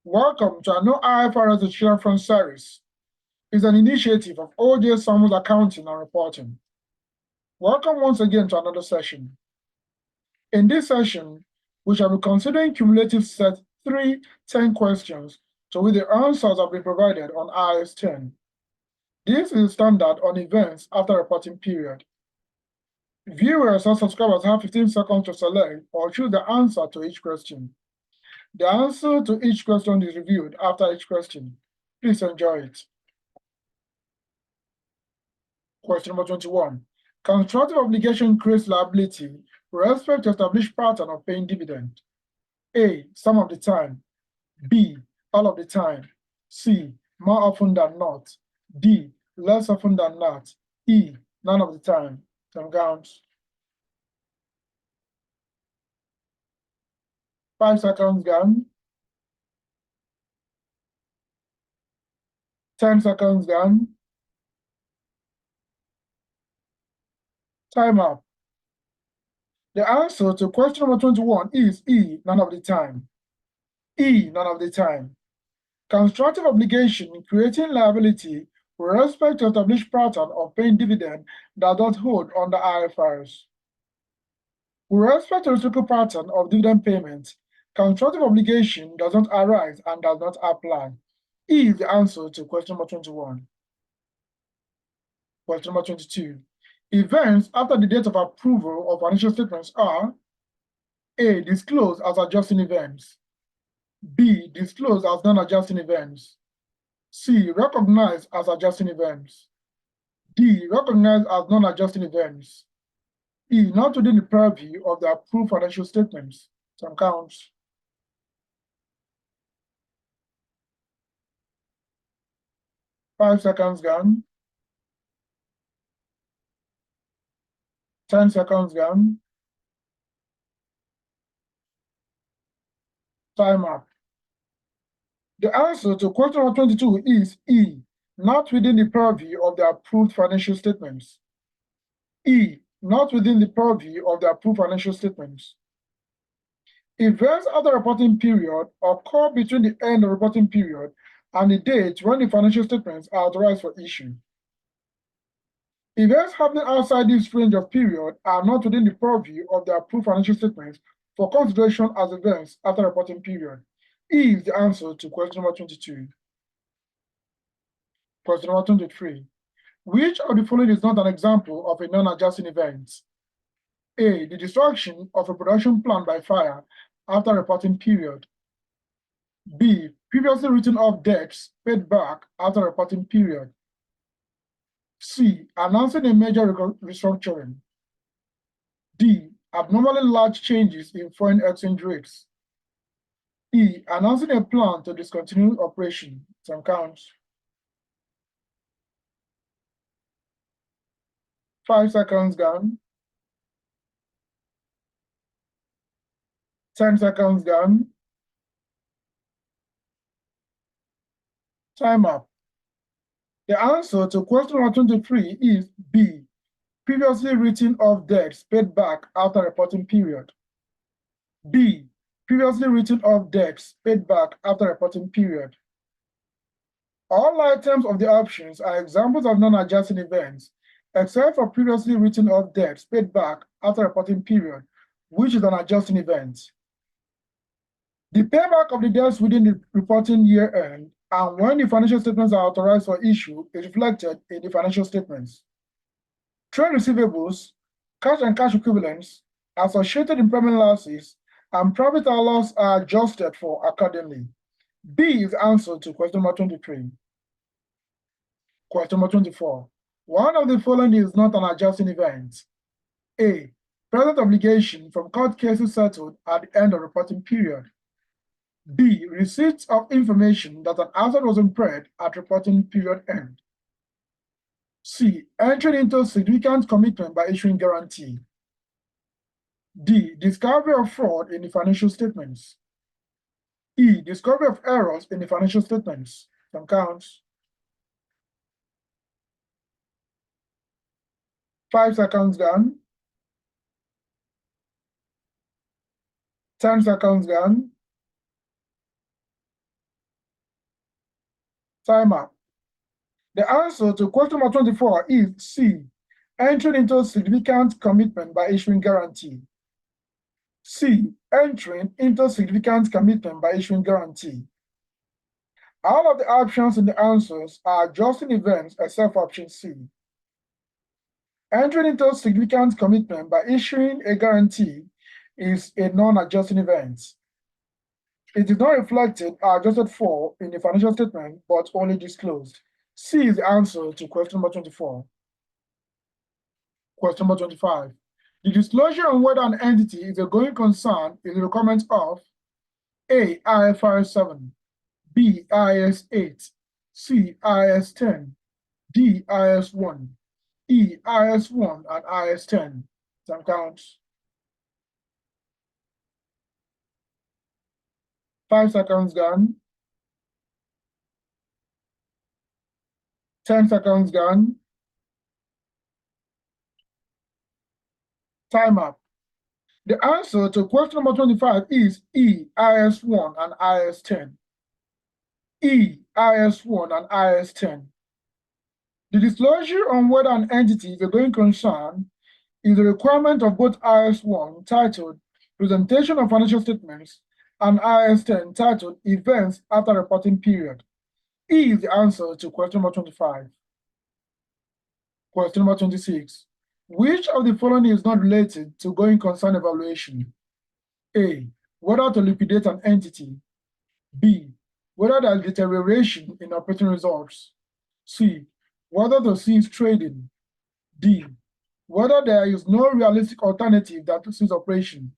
Welcome to our new IFRS Digital Front series. It's an initiative of OJ Samuels Accounting and Reporting. Welcome once again to another session. In this session, we shall be considering cumulative set 3 10 questions to which the answers have been provided on IAS 10. This is standard on events after reporting period. Viewers or subscribers have 15 seconds to select or choose the answer to each question. The answer to each question is reviewed after each question. Please enjoy it. Question number 21. Constructive obligation creates liability with respect to established pattern of paying dividend. A, some of the time. B, all of the time. C, more often than not. D, less often than not. E, none of the time. Time counts. 5 seconds gone. 10 seconds gone. Time up. The answer to question number 21 is E, none of the time. E, none of the time. Constructive obligation creating liability with respect to established pattern of paying dividend does not hold under IFRS. With respect to historical pattern of dividend payments, constructive obligation does not arise and does not apply. E is the answer to question number 21. Question number 22. Events after the date of approval of financial statements are A, disclosed as adjusting events. B, disclosed as non-adjusting events. C, recognized as adjusting events. D, recognized as non-adjusting events. E, not within the purview of the approved financial statements. Some counts. 5 seconds gone. 10 seconds gone. Time up. The answer to question number 22 is E, not within the purview of the approved financial statements. E, not within the purview of the approved financial statements. Events of the reporting period occur between the end of the reporting period and the date when the financial statements are authorized for issue. Events happening outside this range of period are not within the purview of the approved financial statements for consideration as events after reporting period. E is the answer to question number 22. Question number 23. Which of the following is not an example of a non-adjusting event? A, the destruction of a production plant by fire after reporting period. B, previously written off debts paid back after reporting period. C, announcing a major restructuring. D, abnormally large changes in foreign exchange rates. E, announcing a plan to discontinue operation. Some counts. 5 seconds gone. 10 seconds gone. Time up. The answer to question number 23 is B, previously written off debts paid back after reporting period. B, previously written off debts paid back after reporting period. All items of the options are examples of non-adjusting events, except for previously written off debts paid back after reporting period, which is an adjusting event. The payback of the debts within the reporting year end and when the financial statements are authorized for issue is reflected in the financial statements. Trade receivables, cash and cash equivalents, associated impairment losses, and profit or loss are adjusted for accordingly. B is the answer to question number 23. Question number 24. One of the following is not an adjusting event. A, present obligation from court cases settled at the end of reporting period. B, receipt of information that an asset was impaired at reporting period end. C, entering into significant commitment by issuing guarantee. D, discovery of fraud in the financial statements. E, discovery of errors in the financial statements. Some counts. 5 seconds gone. 10 seconds gone. Time up. The answer to question number 24 is C, entering into significant commitment by issuing guarantee. C, entering into significant commitment by issuing guarantee. All of the options in the answers are adjusting events except for option C. Entering into significant commitment by issuing a guarantee is a non-adjusting event. It is not reflected or adjusted for in the financial statement, but only disclosed. C is the answer to question number 24. Question number 25. The disclosure on whether an entity is a going concern is a requirement of A, IFRS 7, B, IAS 8, C, IAS 10, D, IAS 1, E, IAS 1, and IAS 10. Time counts. 5 seconds gone. 10 seconds gone. Time up. The answer to question number 25 is E, IAS 1 and IAS 10. E, IAS 1 and IAS 10. The disclosure on whether an entity is a going concern is a requirement of both IAS 1 titled Presentation of Financial Statements and IAS 10 titled Events After Reporting Period. E is the answer to question number 25. Question number 26. Which of the following is not related to going concern evaluation? A, whether to liquidate an entity. B, whether there is deterioration in operating results. C, whether to cease trading. D, whether there is no realistic alternative that to cease operation.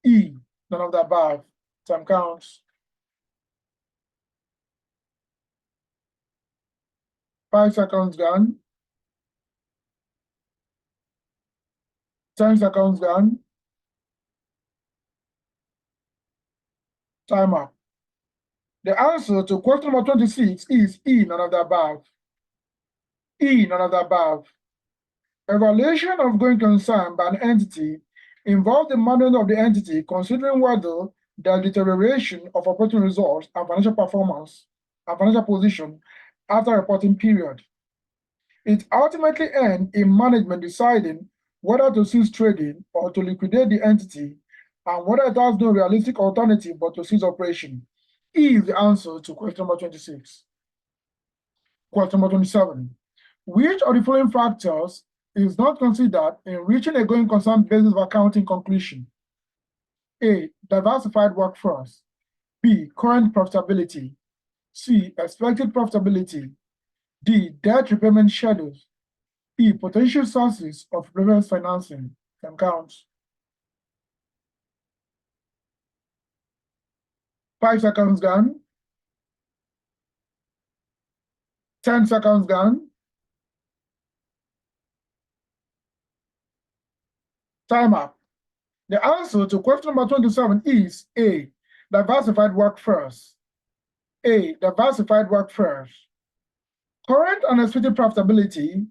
E, none of the above. Time counts. 5 seconds gone. 10 seconds gone. Time up. The answer to question number 26 is E, none of the above. E, none of the above. Evaluation of going concern by an entity involves the management of the entity considering whether there is deterioration of operating results and financial performance and financial position after a reporting period. It ultimately ends in management deciding whether to cease trading or to liquidate the entity and whether it has no realistic alternative but to cease operation. E is the answer to question number 26. Question number 27. Which of the following factors is not considered in reaching a going concern basis of accounting conclusion? A, diversified workforce. B, current profitability. C, expected profitability. D, debt repayment schedules. E, potential sources of reverse financing. Time counts. 5 seconds gone. 10 seconds gone. Time up. The answer to question number 27 is A, diversified workforce. A, diversified workforce. Current and expected profitability,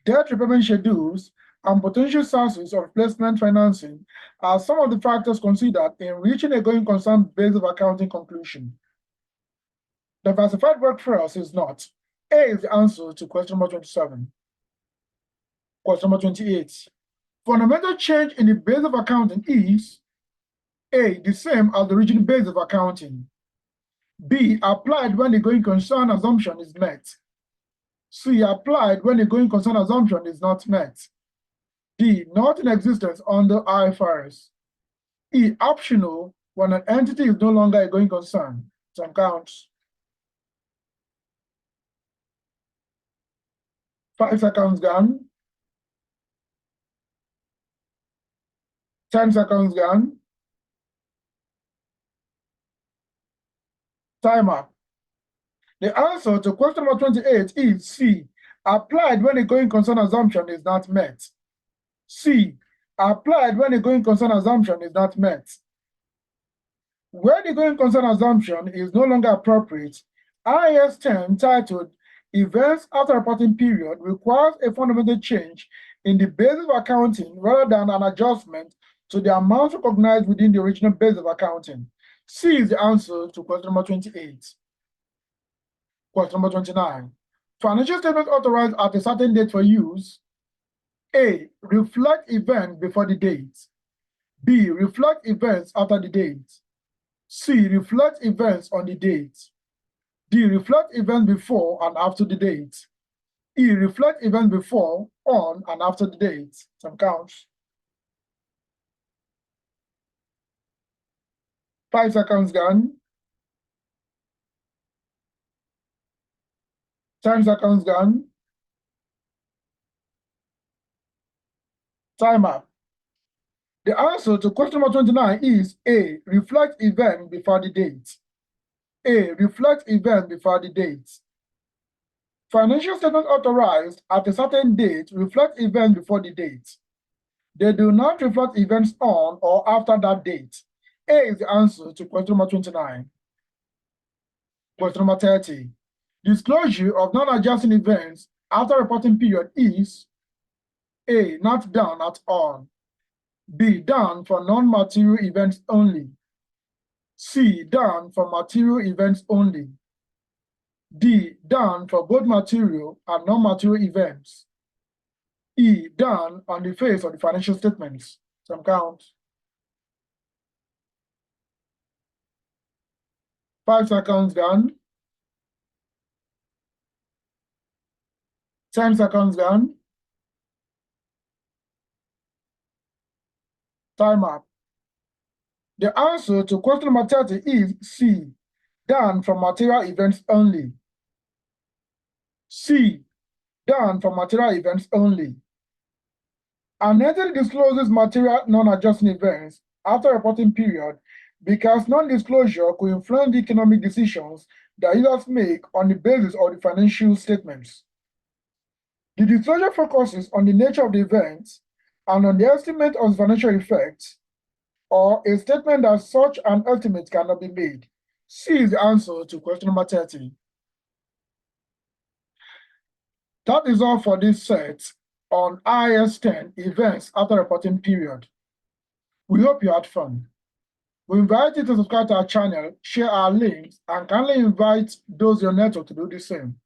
debt repayment schedules, and potential sources of replacement financing are some of the factors considered in reaching a going concern basis of accounting conclusion. Diversified workforce is not. A is the answer to question number 27. Question number 28. Fundamental change in the base of accounting is A, the same as the original base of accounting. B, applied when the going concern assumption is met. C, applied when the going concern assumption is not met. D, not in existence under IFRS. E, optional when an entity is no longer a going concern. Time counts. 5 seconds gone. 10 seconds gone. Time up. The answer to question number 28 is C, applied when the going concern assumption is not met. C, applied when the going concern assumption is not met. Where the going concern assumption is no longer appropriate, IAS 10 titled Events After Reporting Period requires a fundamental change in the basis of accounting rather than an adjustment to the amount recognized within the original base of accounting. C is the answer to question number 28. Question number 29. Financial statements authorized at a certain date for use. A. Reflect events before the date. B. Reflect events after the date. C. Reflect events on the date. D. Reflect events before and after the date. E. Reflect events before, on, and after the date. Some counts. 5 seconds gone. 10 seconds gone. Time up. The answer to question number 29 is A. Reflect event before the date. A. Reflect event before the date. Financial statements authorized at a certain date reflect events before the date. They do not reflect events on or after that date. A is the answer to question number 29. Question number 30. Disclosure of non-adjusting events after reporting period is A. Not done at all. B. Done for non-material events only. C. Done for material events only. D. Done for both material and non-material events. E. Done on the face of the financial statements. Some count. 5 seconds gone. 10 seconds gone. Time up. The answer to question number 30 is C. Done for material events only. C. Done for material events only. An entity discloses material non-adjusting events after reporting period because non-disclosure could influence the economic decisions that users make on the basis of the financial statements. The disclosure focuses on the nature of the events and on the estimate of the financial effects, or a statement that such an estimate cannot be made. C is the answer to question number 30. That is all for this set on IAS 10 events after reporting period. We hope you had fun. We invite you to subscribe to our channel, share our links, and kindly invite those in your network to do the same.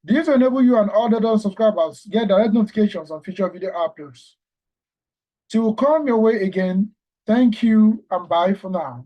This will enable you and all other subscribers get direct notifications on future video uploads. Till we come your way again, thank you and bye for now.